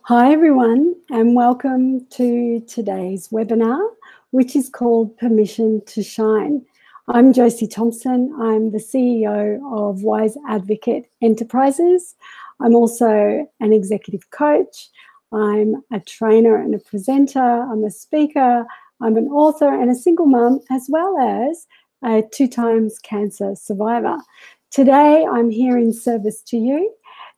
Hi everyone, and welcome to today's webinar, which is called Permission to Shine. I'm Josie Thompson. I'm the CEO of Wise Advocate Enterprises. I'm also an executive coach. I'm a trainer and a presenter. I'm a speaker. I'm an author and a single mum, as well as a 2 times cancer survivor. Today, I'm here in service to you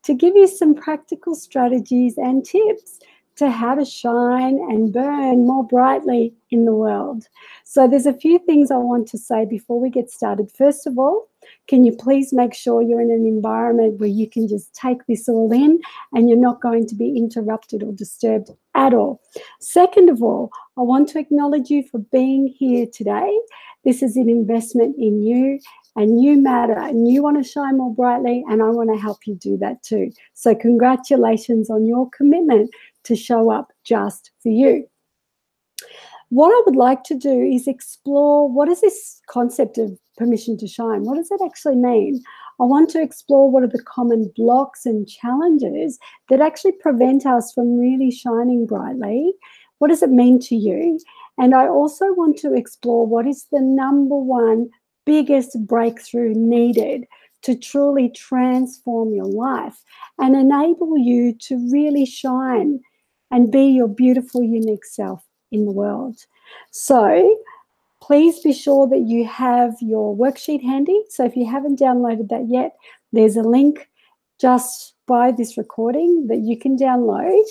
to give you some practical strategies and tips to how to shine and burn more brightly in the world. So there's a few things I want to say before we get started. First of all, can you please make sure you're in an environment where you can just take this all in and you're not going to be interrupted or disturbed at all? Second of all, I want to acknowledge you for being here today. This is an investment in you, and you matter, and you want to shine more brightly, and I want to help you do that too. So congratulations on your commitment to show up just for you. What I would like to do is explore, what is this concept of permission to shine? What does it actually mean? I want to explore what are the common blocks and challenges that actually prevent us from really shining brightly. What does it mean to you? And I also want to explore what is the number one biggest breakthrough needed to truly transform your life and enable you to really shine and be your beautiful, unique self in the world. So please be sure that you have your worksheet handy. So if you haven't downloaded that yet, there's a link just by this recording that you can download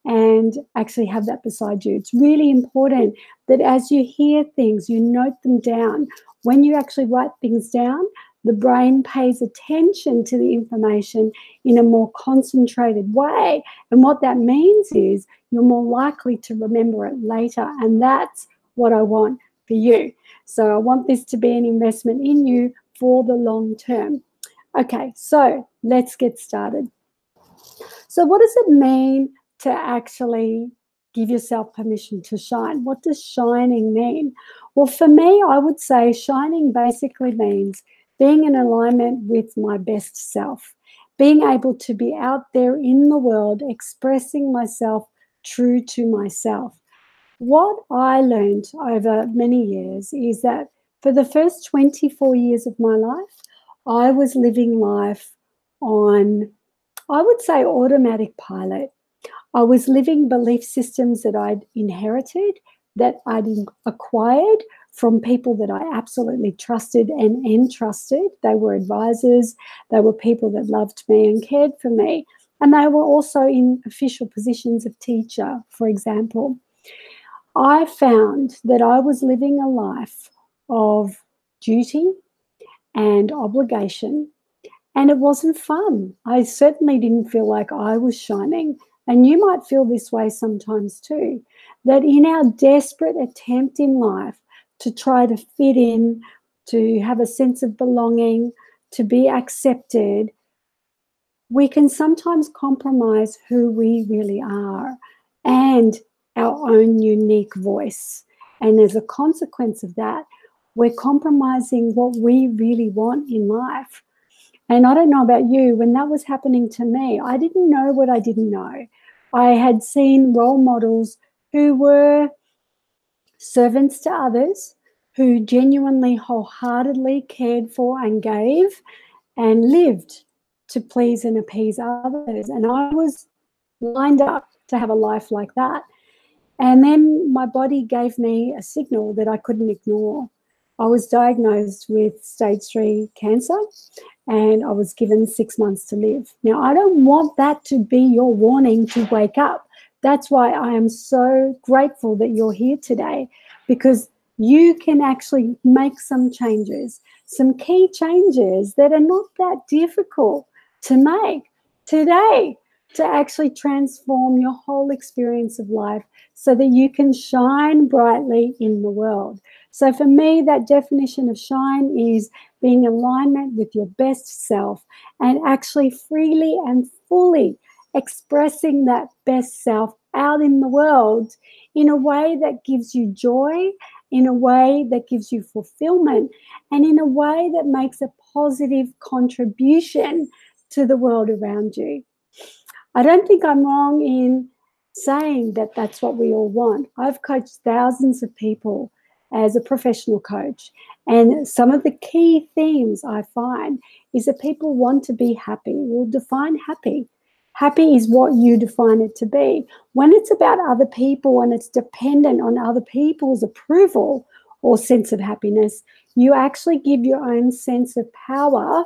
and actually have that beside you. It's really important that as you hear things, you note them down. When you actually write things down, the brain pays attention to the information in a more concentrated way. And what that means is you're more likely to remember it later. And that's what I want for you. So I want this to be an investment in you for the long term. Okay, so let's get started. So what does it mean to actually give yourself permission to shine? What does shining mean? Well, for me, I would say shining basically means being in alignment with my best self, being able to be out there in the world, expressing myself true to myself. What I learned over many years is that for the first 24 years of my life, I was living life on, I would say, automatic pilot. I was living belief systems that I'd inherited, that I'd acquired from people that I absolutely trusted and entrusted. They were advisors, they were people that loved me and cared for me, and they were also in official positions of teacher, for example. I found that I was living a life of duty and obligation, and it wasn't fun. I certainly didn't feel like I was shining. And you might feel this way sometimes too, that in our desperate attempt in life to try to fit in, to have a sense of belonging, to be accepted, we can sometimes compromise who we really are and our own unique voice. And as a consequence of that, we're compromising what we really want in life. And I don't know about you, when that was happening to me, I didn't know what I didn't know. I had seen role models who were servants to others, who genuinely, wholeheartedly cared for and gave and lived to please and appease others. And I was lined up to have a life like that. And then my body gave me a signal that I couldn't ignore. I was diagnosed with stage 3 cancer, and I was given 6 months to live. Now, I don't want that to be your warning to wake up. That's why I am so grateful that you're here today, because you can actually make some changes, some key changes that are not that difficult to make today, to actually transform your whole experience of life so that you can shine brightly in the world. So for me, that definition of shine is being in alignment with your best self and actually freely and fully expressing that best self out in the world in a way that gives you joy, in a way that gives you fulfillment, and in a way that makes a positive contribution to the world around you. I don't think I'm wrong in saying that that's what we all want. I've coached thousands of people as a professional coach, and some of the key themes I find is that people want to be happy. We'll define happy. Happy is what you define it to be. When it's about other people and it's dependent on other people's approval or sense of happiness, you actually give your own sense of power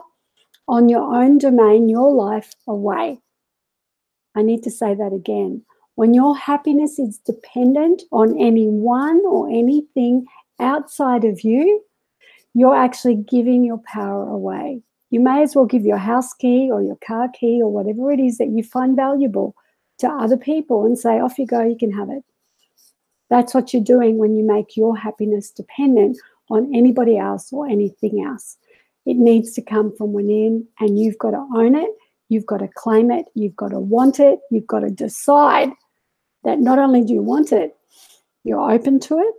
on your own domain, your life, away. I need to say that again. When your happiness is dependent on anyone or anything outside of you, you're actually giving your power away. You may as well give your house key or your car key or whatever it is that you find valuable to other people and say, off you go, you can have it. That's what you're doing when you make your happiness dependent on anybody else or anything else. It needs to come from within, and you've got to own it. You've got to claim it. You've got to want it. You've got to decide that not only do you want it, you're open to it,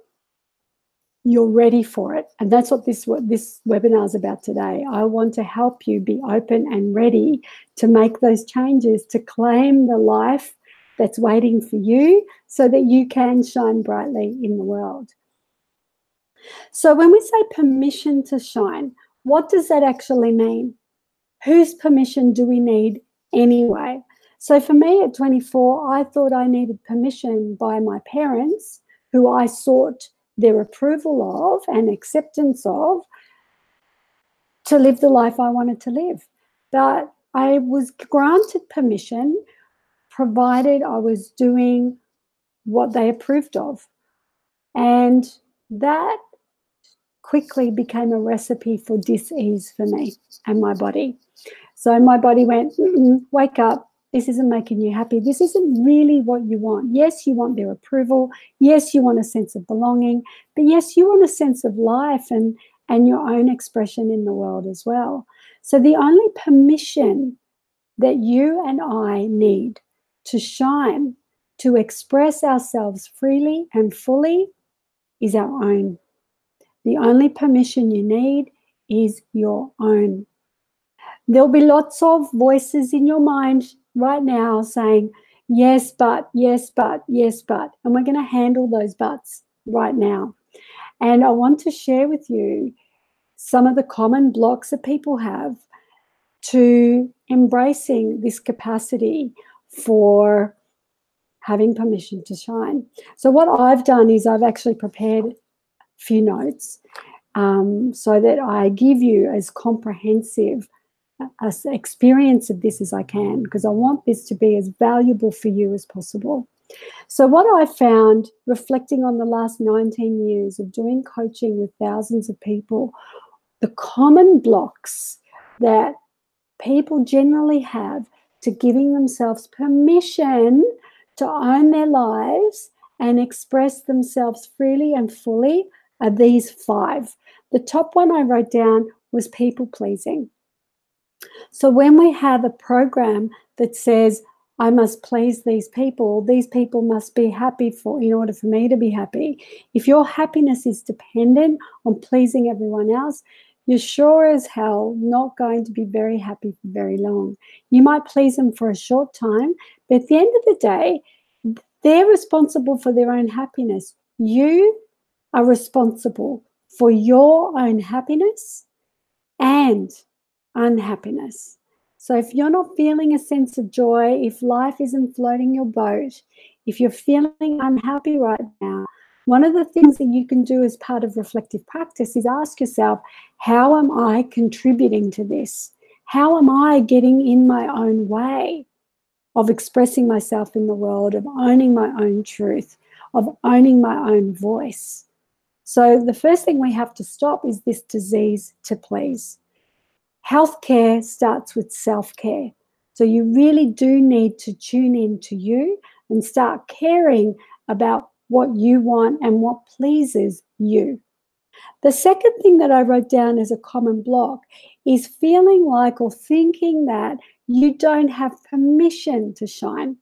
you're ready for it. And that's what this webinar is about today. I want to help you be open and ready to make those changes, to claim the life that's waiting for you so that you can shine brightly in the world. So when we say permission to shine, what does that actually mean? Whose permission do we need anyway? So for me at 24, I thought I needed permission by my parents, who I sought their approval of and acceptance of, to live the life I wanted to live. But I was granted permission provided I was doing what they approved of. And that quickly became a recipe for dis-ease for me and my body. So my body went, wake up. This isn't making you happy. This isn't really what you want. Yes, you want their approval. Yes, you want a sense of belonging. But yes, you want a sense of life and your own expression in the world as well. So the only permission that you and I need to shine, to express ourselves freely and fully, is our own. The only permission you need is your own. There'll be lots of voices in your mind right now saying, yes, but, yes, but, yes, but. And we're going to handle those buts right now. And I want to share with you some of the common blocks that people have to embracing this capacity for having permission to shine. So what I've done is I've actually prepared a few notes so that I give you as comprehensive an experience of this as I can, because I want this to be as valuable for you as possible. So what I found, reflecting on the last 19 years of doing coaching with thousands of people, the common blocks that people generally have to giving themselves permission to own their lives and express themselves freely and fully are these 5. The top one I wrote down was people pleasing. So when we have a program that says, I must please these people must be happy in order for me to be happy. If your happiness is dependent on pleasing everyone else, you're sure as hell not going to be very happy for very long. You might please them for a short time, but at the end of the day, they're responsible for their own happiness. You are responsible for your own happiness and unhappiness. So if you're not feeling a sense of joy, if life isn't floating your boat, if you're feeling unhappy right now, one of the things that you can do as part of reflective practice is ask yourself, how am I contributing to this? How am I getting in my own way of expressing myself in the world, of owning my own truth, of owning my own voice? So the first thing we have to stop is this disease to please. Healthcare starts with self-care. So you really do need to tune in to you and start caring about what you want and what pleases you. The second thing that I wrote down as a common block is feeling like or thinking that you don't have permission to shine.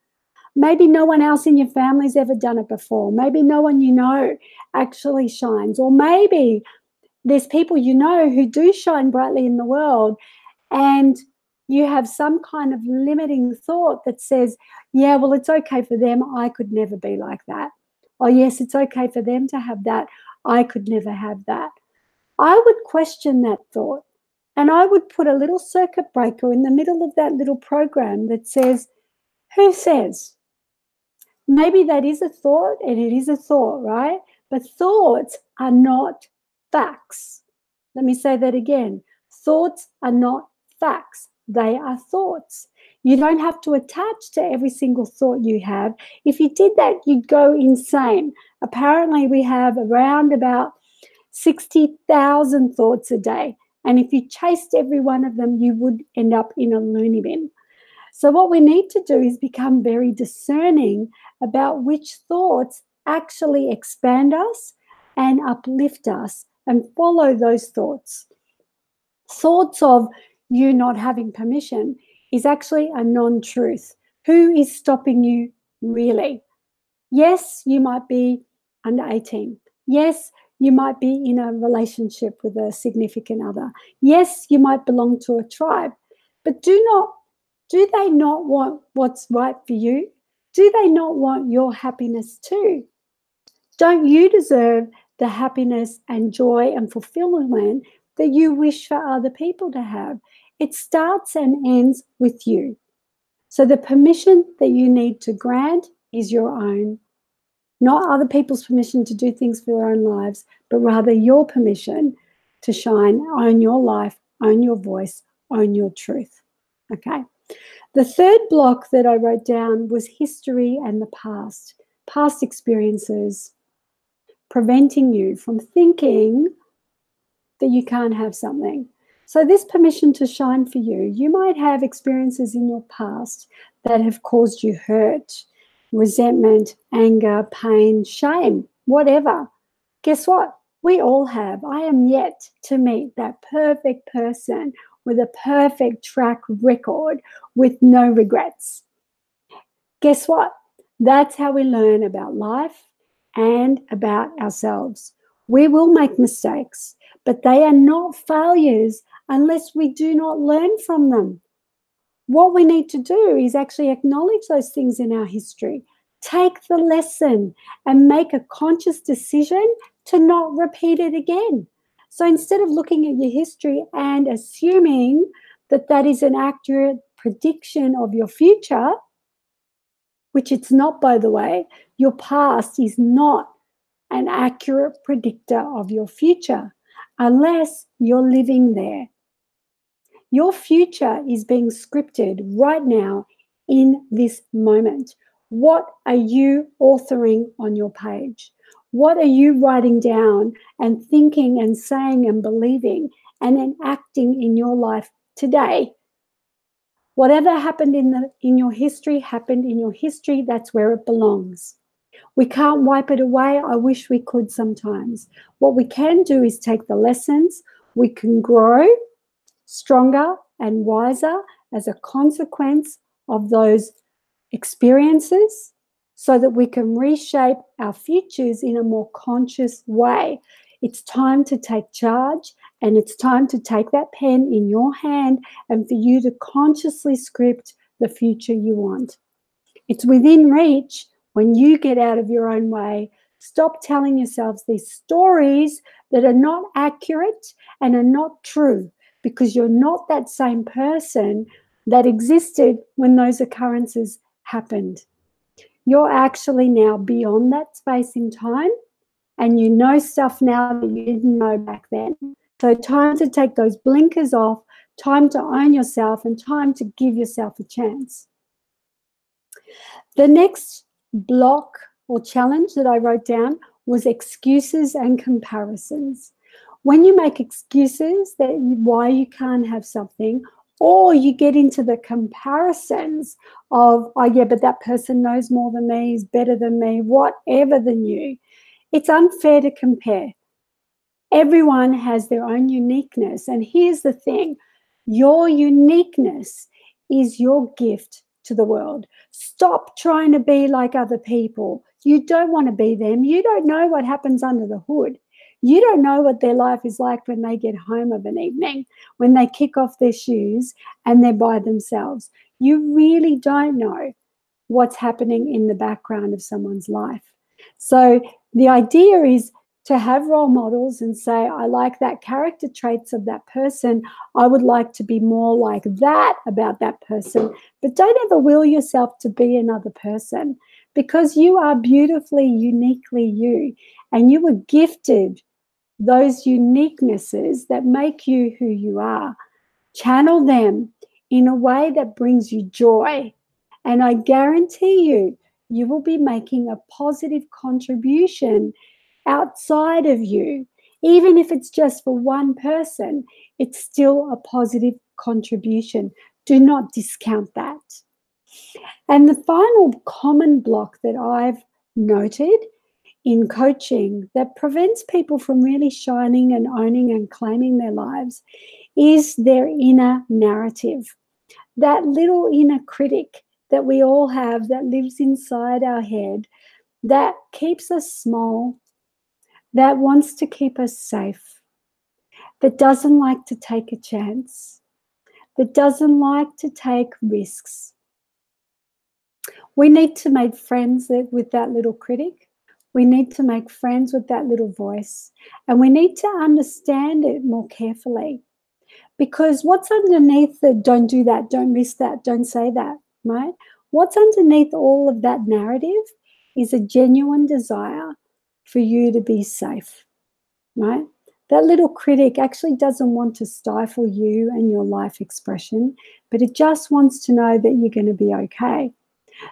Maybe no one else in your family's ever done it before. Maybe no one you know actually shines. Or maybe there's people you know who do shine brightly in the world and you have some kind of limiting thought that says, yeah, well, it's okay for them. I could never be like that. Oh, yes, it's okay for them to have that. I could never have that. I would question that thought, and I would put a little circuit breaker in the middle of that little program that says, who says? Maybe that is a thought, and it is a thought, right? But thoughts are not facts. Let me say that again. Thoughts are not facts. They are thoughts. You don't have to attach to every single thought you have. If you did that, you'd go insane. Apparently, we have around about 60,000 thoughts a day. And if you chased every one of them, you would end up in a loony bin. So what we need to do is become very discerning about which thoughts actually expand us and uplift us, and follow those thoughts. Thoughts of you not having permission is actually a non-truth. Who is stopping you really? Yes, you might be under 18. Yes, you might be in a relationship with a significant other. Yes, you might belong to a tribe. But do they not want what's right for you? Do they not want your happiness too? Don't you deserve the happiness and joy and fulfillment that you wish for other people to have? It starts and ends with you. So the permission that you need to grant is your own, not other people's permission to do things for their own lives, but rather your permission to shine, own your life, own your voice, own your truth. Okay. The third block that I wrote down was history and the past experiences preventing you from thinking that you can't have something. So this permission to shine for you, you might have experiences in your past that have caused you hurt, resentment, anger, pain, shame, whatever. Guess what? We all have. I am yet to meet that perfect person with a perfect track record with no regrets. Guess what? That's how we learn about life and about ourselves. We will make mistakes, but they are not failures unless we do not learn from them. What we need to do is actually acknowledge those things in our history, take the lesson, and make a conscious decision to not repeat it again. So instead of looking at your history and assuming that that is an accurate prediction of your future, which it's not, by the way, your past is not an accurate predictor of your future unless you're living there. Your future is being scripted right now in this moment. What are you authoring on your page? What are you writing down and thinking and saying and believing and enacting in your life today? Whatever happened in your history happened in your history. That's where it belongs. We can't wipe it away. I wish we could sometimes. What we can do is take the lessons. We can grow stronger and wiser as a consequence of those experiences, so that we can reshape our futures in a more conscious way. It's time to take charge, and it's time to take that pen in your hand and for you to consciously script the future you want. It's within reach when you get out of your own way. Stop telling yourselves these stories that are not accurate and are not true, because you're not that same person that existed when those occurrences happened. You're actually now beyond that space in time, and you know stuff now that you didn't know back then. So time to take those blinkers off, time to own yourself, and time to give yourself a chance. The next block or challenge that I wrote down was excuses and comparisons. When you make excuses that why you can't have something, or you get into the comparisons of, oh yeah, but that person knows more than me, is better than me, whatever than you, it's unfair to compare. Everyone has their own uniqueness. And here's the thing, your uniqueness is your gift to the world. Stop trying to be like other people. You don't want to be them. You don't know what happens under the hood. You don't know what their life is like when they get home of an evening, when they kick off their shoes and they're by themselves. You really don't know what's happening in the background of someone's life. So the idea is to have role models and say, I like that character traits of that person. I would like to be more like that about that person. But don't ever will yourself to be another person, because you are beautifully, uniquely you. And you were gifted those uniquenesses that make you who you are. Channel them in a way that brings you joy. And I guarantee you, you will be making a positive contribution outside of you. Even if it's just for one person, it's still a positive contribution. Do not discount that. And the final common block that I've noted in coaching that prevents people from really shining and owning and claiming their lives is their inner narrative. That little inner critic that we all have that lives inside our head, that keeps us small, that wants to keep us safe, that doesn't like to take a chance, that doesn't like to take risks. We need to make friends with that little critic. We need to make friends with that little voice, and we need to understand it more carefully. Because what's underneath the don't do that, don't risk that, don't say that, right? What's underneath all of that narrative is a genuine desire for you to be safe, right? That little critic actually doesn't want to stifle you and your life expression, but it just wants to know that you're going to be okay.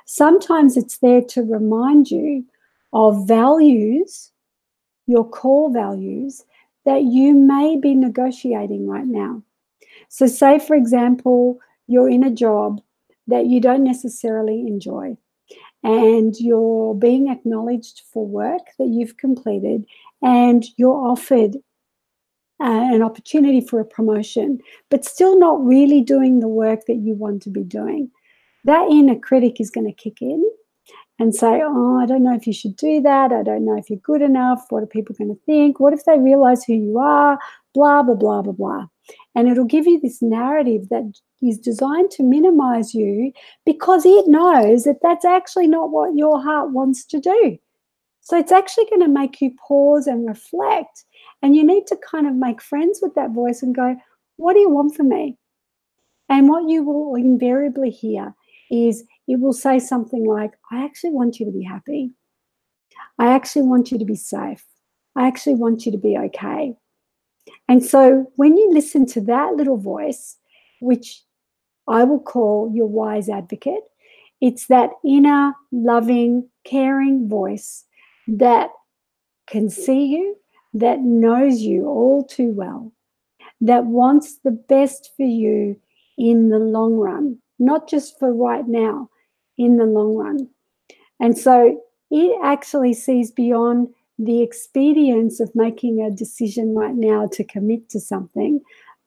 Sometimes it's there to remind you of values, your core values, that you may be negotiating right now. So say, for example, you're in a job that you don't necessarily enjoy, and you're being acknowledged for work that you've completed, and you're offered an opportunity for a promotion, but still not really doing the work that you want to be doing. That inner critic is going to kick in and say, oh, I don't know if you should do that. I don't know if you're good enough. What are people going to think? What if they realize who you are? Blah, blah, blah, blah, blah. And it'll give you this narrative that is designed to minimize you, because it knows that that's actually not what your heart wants to do. So it's actually going to make you pause and reflect. And you need to kind of make friends with that voice and go, what do you want from me? And what you will invariably hear is it will say something like, I actually want you to be happy. I actually want you to be safe. I actually want you to be okay. And so when you listen to that little voice, which I will call your wise advocate, it's that inner, loving, caring voice that can see you, that knows you all too well, that wants the best for you in the long run, not just for right now, in the long run. And so it actually sees beyond the expedience of making a decision right now to commit to something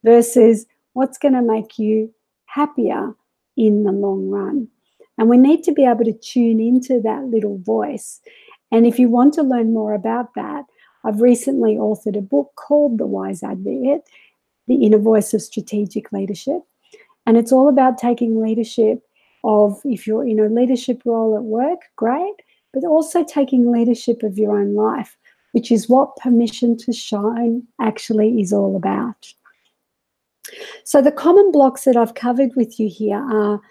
versus what's going to make you happier in the long run. And we need to be able to tune into that little voice. And if you want to learn more about that, I've recently authored a book called The Wise Advocate, The Inner Voice of Strategic Leadership. And it's all about taking leadership of, if you're in a leadership role at work, great, but also taking leadership of your own life, which is what Permission to Shine actually is all about. So the common blocks that I've covered with you here are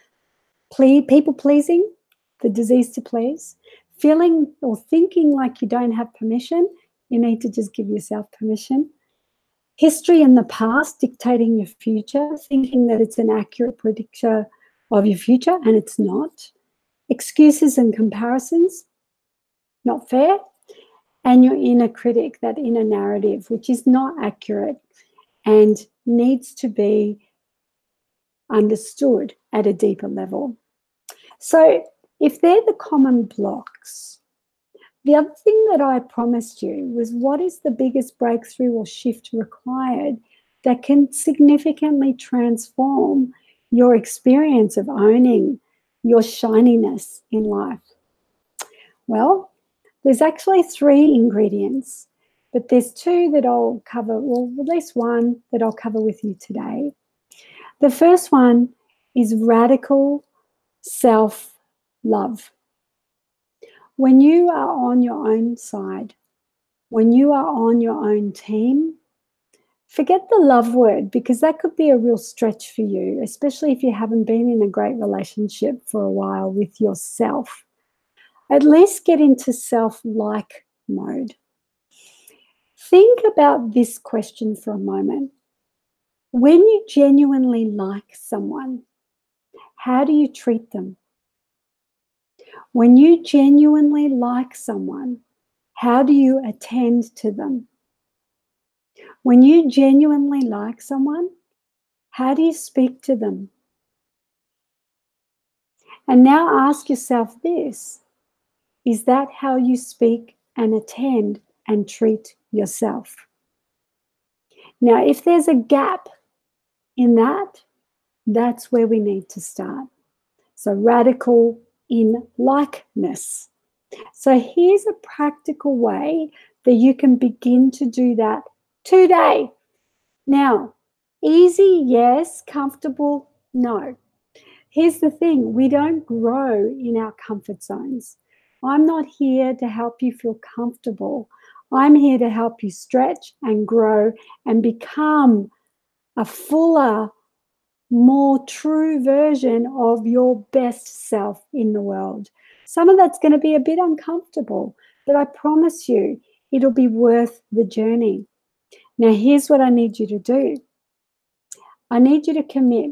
people pleasing, the disease to please, feeling or thinking like you don't have permission. You need to just give yourself permission. History in the past dictating your future, thinking that it's an accurate predictor of your future, and it's not. Excuses and comparisons, not fair. And your inner critic, that inner narrative, which is not accurate and needs to be understood at a deeper level. So if they're the common blocks, the other thing that I promised you was, what is the biggest breakthrough or shift required that can significantly transform your experience of owning your shininess in life? Well, there's actually 3 ingredients but there's two that I'll cover, well, at least one that I'll cover with you today. The first one is radical self-love. When you are on your own side, when you are on your own team, forget the love word, because that could be a real stretch for you, especially if you haven't been in a great relationship for a while with yourself. At least get into self-like mode. Think about this question for a moment. When you genuinely like someone, how do you treat them? When you genuinely like someone, how do you attend to them? When you genuinely like someone, how do you speak to them? And now ask yourself this: is that how you speak and attend and treat yourself? Now, if there's a gap in that, that's where we need to start. So radical in likeness. So here's a practical way that you can begin to do that today. Now, easy, yes. Comfortable, no. Here's the thing: we don't grow in our comfort zones. I'm not here to help you feel comfortable. I'm here to help you stretch and grow and become a fuller, more true version of your best self in the world. Some of that's going to be a bit uncomfortable, but I promise you, it'll be worth the journey. Now, here's what I need you to do. I need you to commit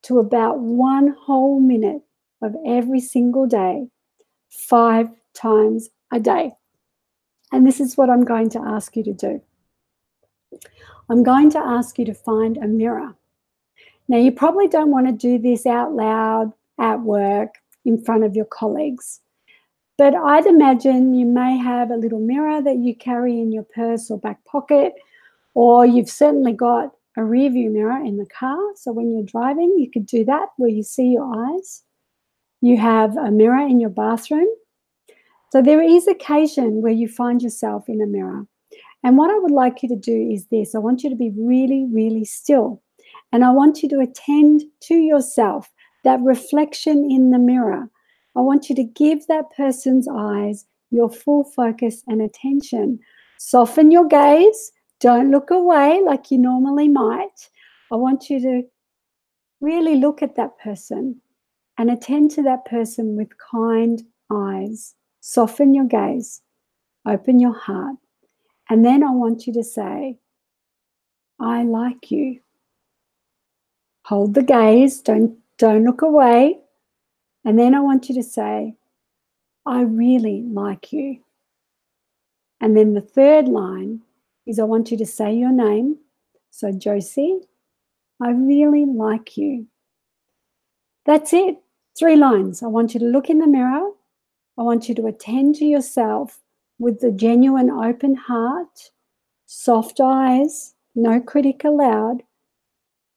to about 1 whole minute of every single day, 5 times a day. And this is what I'm going to ask you to do. I'm going to ask you to find a mirror. Now, you probably don't want to do this out loud at work in front of your colleagues, but I'd imagine you may have a little mirror that you carry in your purse or back pocket, or you've certainly got a rear view mirror in the car. So when you're driving, you could do that where you see your eyes. You have a mirror in your bathroom. So there is occasion where you find yourself in a mirror. And what I would like you to do is this: I want you to be really, really still. And I want you to attend to yourself, that reflection in the mirror. I want you to give that person's eyes your full focus and attention. Soften your gaze. Don't look away like you normally might. I want you to really look at that person and attend to that person with kind eyes. Soften your gaze. Open your heart. And then I want you to say, I like you. Hold the gaze. Don't look away. And then I want you to say, I really like you. And then the third line is I want you to say your name. So Josie, I really like you. That's it. 3 lines. I want you to look in the mirror. I want you to attend to yourself with the genuine open heart, soft eyes, no critic allowed,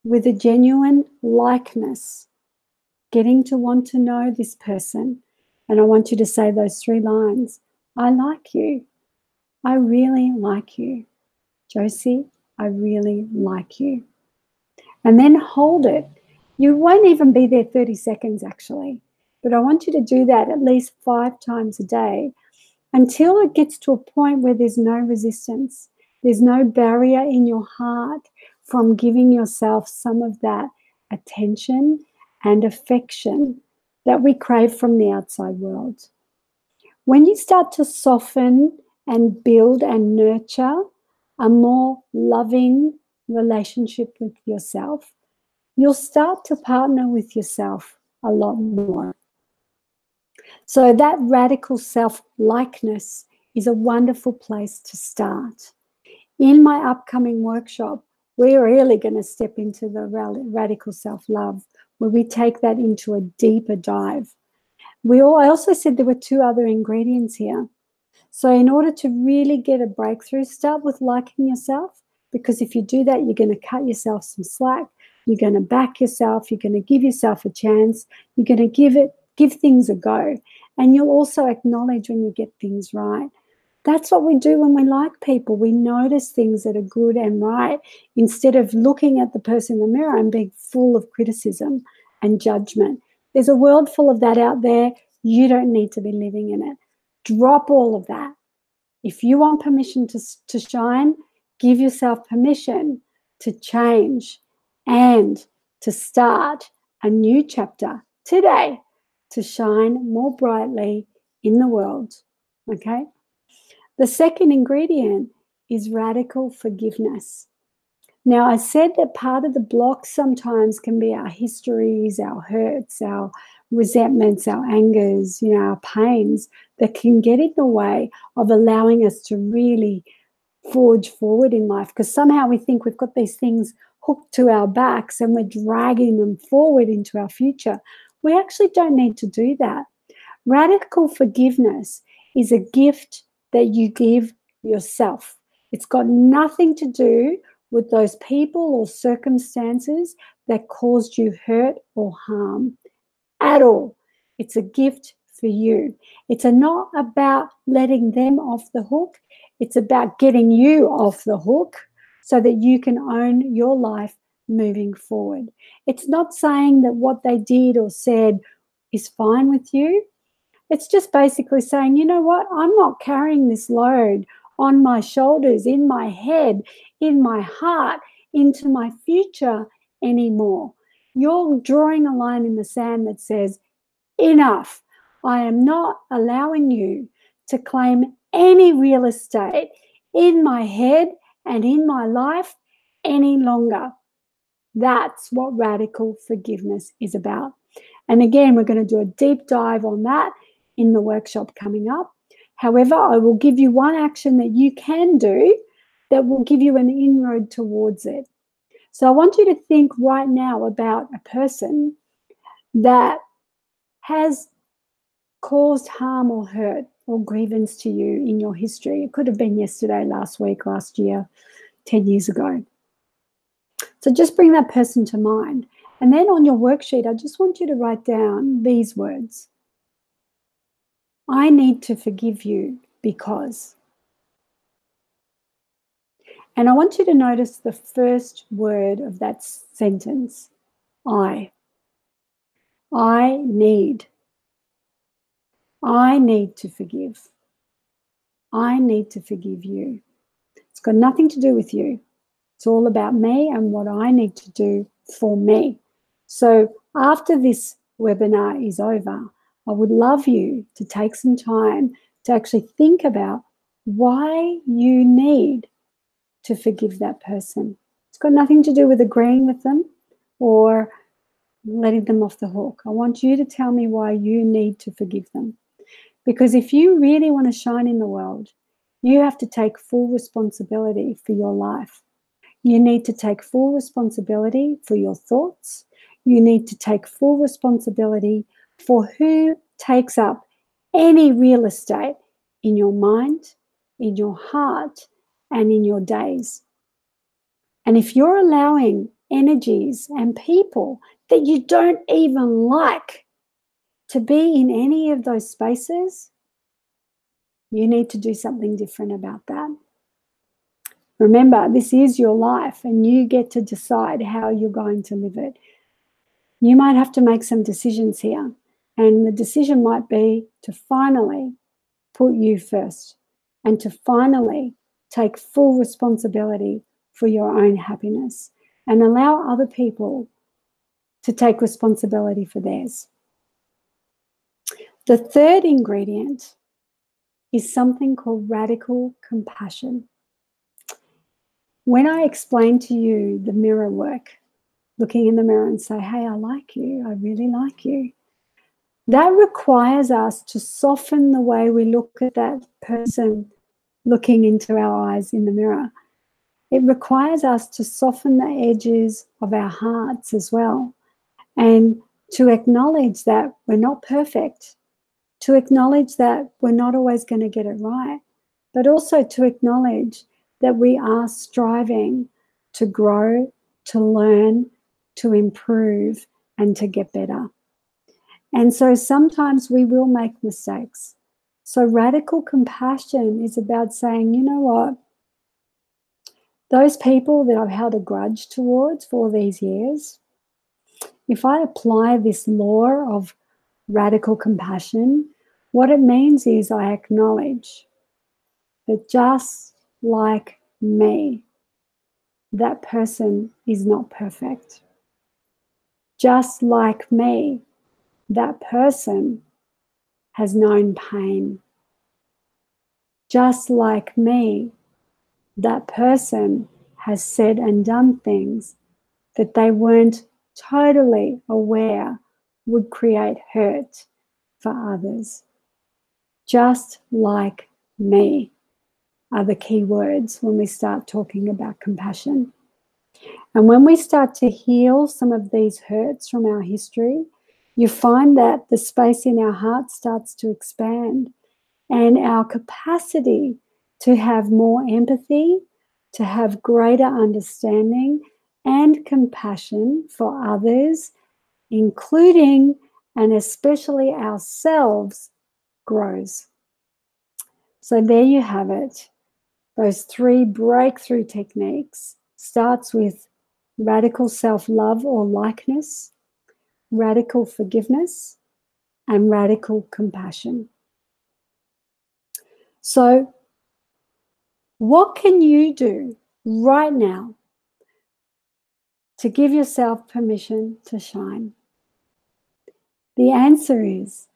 with a genuine likeness, getting to want to know this person. And I want you to say those 3 lines. I like you. I really like you. Josie, I really like you. And then hold it. You won't even be there 30 seconds actually, but I want you to do that at least 5 times a day until it gets to a point where there's no resistance. There's no barrier in your heart from giving yourself some of that attention and affection that we crave from the outside world. When you start to soften and build and nurture a more loving relationship with yourself, you'll start to partner with yourself a lot more. So that radical self-likeness is a wonderful place to start. In my upcoming workshop, we're really going to step into the radical self-love, where we take that into a deeper dive. I also said there were 2 other ingredients here. So in order to really get a breakthrough, start with liking yourself, because if you do that, you're going to cut yourself some slack. You're going to back yourself. You're going to give yourself a chance. You're going to give things a go. And you'll also acknowledge when you get things right. That's what we do when we like people. We notice things that are good and right instead of looking at the person in the mirror and being full of criticism and judgment. There's a world full of that out there. You don't need to be living in it. Drop all of that. If you want permission to shine, give yourself permission to change and to start a new chapter today to shine more brightly in the world. Okay? The second ingredient is radical forgiveness. Now, I said that part of the block sometimes can be our histories, our hurts, our resentments, our angers, our pains that can get in the way of allowing us to really forge forward in life, because somehow we think we've got these things hooked to our backs and we're dragging them forward into our future. We actually don't need to do that. Radical forgiveness is a gift that you give yourself. It's got nothing to do with those people or circumstances that caused you hurt or harm at all. It's a gift for you. It's not about letting them off the hook. It's about getting you off the hook so that you can own your life moving forward. It's not saying that what they did or said is fine with you. It's just basically saying, you know what, I'm not carrying this load on my shoulders, in my head, in my heart, into my future anymore. You're drawing a line in the sand that says, enough. I am not allowing you to claim any real estate in my head and in my life any longer. That's what radical forgiveness is about. And again, we're going to do a deep dive on that in the workshop coming up. However, I will give you one action that you can do that will give you an inroad towards it. So I want you to think right now about a person that has caused harm or hurt or grievance to you in your history. It could have been yesterday, last week, last year, 10 years ago. So just bring that person to mind. And then on your worksheet, I just want you to write down these words. I need to forgive you because. And I want you to notice the first word of that sentence, I. I need. I need to forgive. I need to forgive you. It's got nothing to do with you. It's all about me and what I need to do for me. So after this webinar is over, I would love you to take some time to actually think about why you need to forgive that person. It's got nothing to do with agreeing with them or letting them off the hook. I want you to tell me why you need to forgive them. Because if you really want to shine in the world, you have to take full responsibility for your life. You need to take full responsibility for your thoughts. You need to take full responsibility for who takes up any real estate in your mind, in your heart, and in your days. And if you're allowing energies and people that you don't even like to be in any of those spaces, you need to do something different about that. Remember, this is your life and you get to decide how you're going to live it. You might have to make some decisions here, and the decision might be to finally put you first and to finally take full responsibility for your own happiness and allow other people to take responsibility for theirs. The third ingredient is something called radical compassion. When I explain to you the mirror work, looking in the mirror and say, hey, I like you, I really like you, that requires us to soften the way we look at that person looking into our eyes in the mirror. It requires us to soften the edges of our hearts as well, and to acknowledge that we're not perfect, to acknowledge that we're not always going to get it right, but also to acknowledge that we are striving to grow, to learn, to improve, and to get better. And so sometimes we will make mistakes. So radical compassion is about saying, you know what? Those people that I've held a grudge towards for all these years, if I apply this law of radical compassion, what it means is I acknowledge that just like me, that person is not perfect. Just like me, that person has known pain. Just like me, that person has said and done things that they weren't totally aware would create hurt for others. Just like me are the key words when we start talking about compassion. And when we start to heal some of these hurts from our history, you find that the space in our heart starts to expand, and our capacity to have more empathy, to have greater understanding and compassion for others, including and especially ourselves, grows. So there you have it. Those 3 breakthrough techniques starts with radical self-love or likeness, radical forgiveness, and radical compassion. So what can you do right now to give yourself permission to shine? The answer is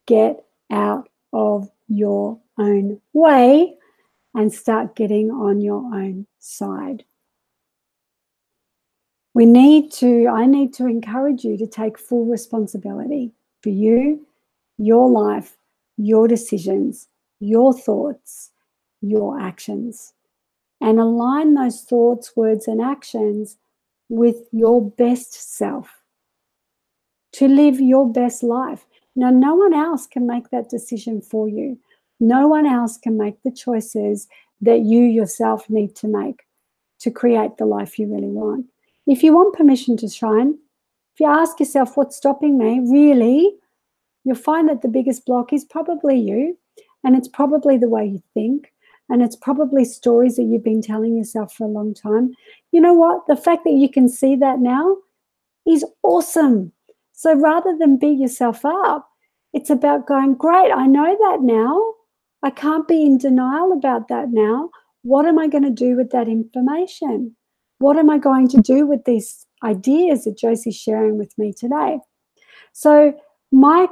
get out of your own way and start getting on your own side. I need to encourage you to take full responsibility for you, your life, your decisions, your thoughts, your actions, and align those thoughts, words, and actions with your best self to live your best life. Now, no one else can make that decision for you. No one else can make the choices that you yourself need to make to create the life you really want. If you want permission to shine, if you ask yourself, what's stopping me, really, you'll find that the biggest block is probably you, and it's probably the way you think, and it's probably stories that you've been telling yourself for a long time. You know what? The fact that you can see that now is awesome. So rather than beat yourself up, it's about going, great, I know that now. I can't be in denial about that now. What am I going to do with that information? What am I going to do with these ideas that Josie's sharing with me today? So my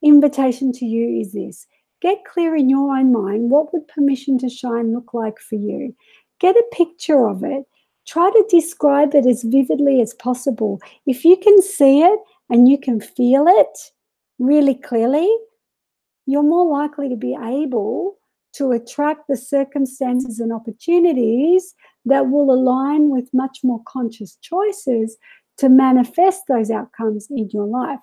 invitation to you is this. Get clear in your own mind, what would permission to shine look like for you? Get a picture of it. Try to describe it as vividly as possible. If you can see it and you can feel it really clearly, you're more likely to be able to attract the circumstances and opportunities that will align with much more conscious choices to manifest those outcomes in your life.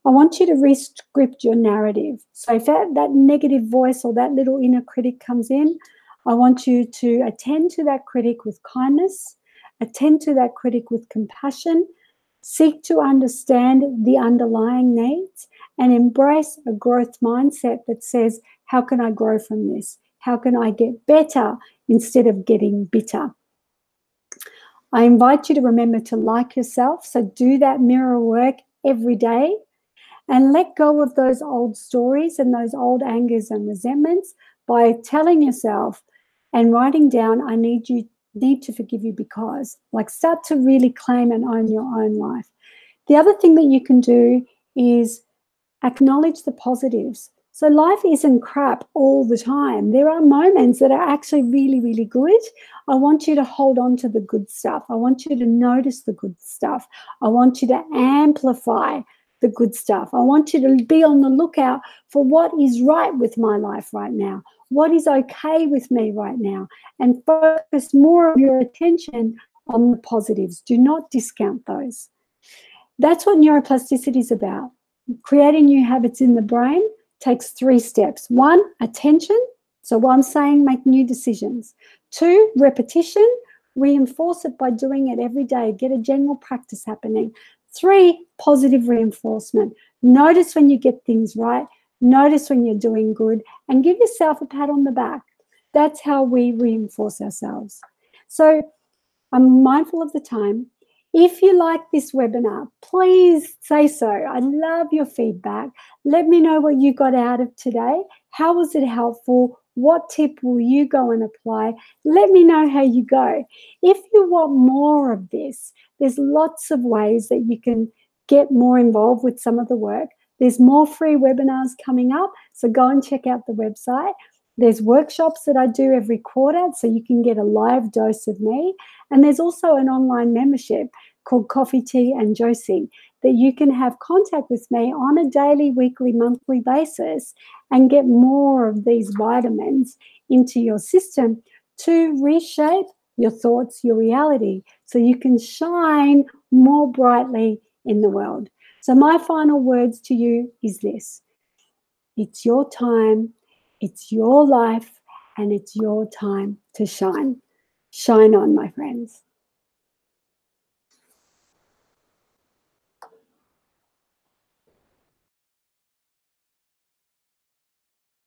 I want you to re-script your narrative. So if that negative voice or that little inner critic comes in, I want you to attend to that critic with kindness, attend to that critic with compassion, seek to understand the underlying needs, and embrace a growth mindset that says, how can I grow from this? How can I get better instead of getting bitter? I invite you to remember to like yourself. So do that mirror work every day and let go of those old stories and those old angers and resentments by telling yourself and writing down, I need to forgive you because, like, start to really claim and own your own life. The other thing that you can do is acknowledge the positives. So life isn't crap all the time. There are moments that are actually really, really good. I want you to hold on to the good stuff. I want you to notice the good stuff. I want you to amplify the good stuff. I want you to be on the lookout for what is right with my life right now, what is okay with me right now, and focus more of your attention on the positives. Do not discount those. That's what neuroplasticity is about. Creating new habits in the brain takes 3 steps. 1, attention. So what I'm saying, make new decisions. 2, repetition. Reinforce it by doing it every day. Get a general practice happening. 3, positive reinforcement. Notice when you get things right. notice when you're doing good, and give yourself a pat on the back. That's how we reinforce ourselves. So I'm mindful of the time. If you like this webinar, please say so. I love your feedback. Let me know what you got out of today. How was it helpful? What tip will you go and apply? Let me know how you go. If you want more of this, there's lots of ways that you can get more involved with some of the work. There's more free webinars coming up, so go and check out the website. There's workshops that I do every quarter, so you can get a live dose of me. And there's also an online membership called Coffee, Tea and Josie that you can have contact with me on a daily, weekly, monthly basis and get more of these vitamins into your system to reshape your thoughts, your reality, so you can shine more brightly in the world. So my final words to you is this: it's your time, it's your life, and it's your time to shine. Shine on, my friends.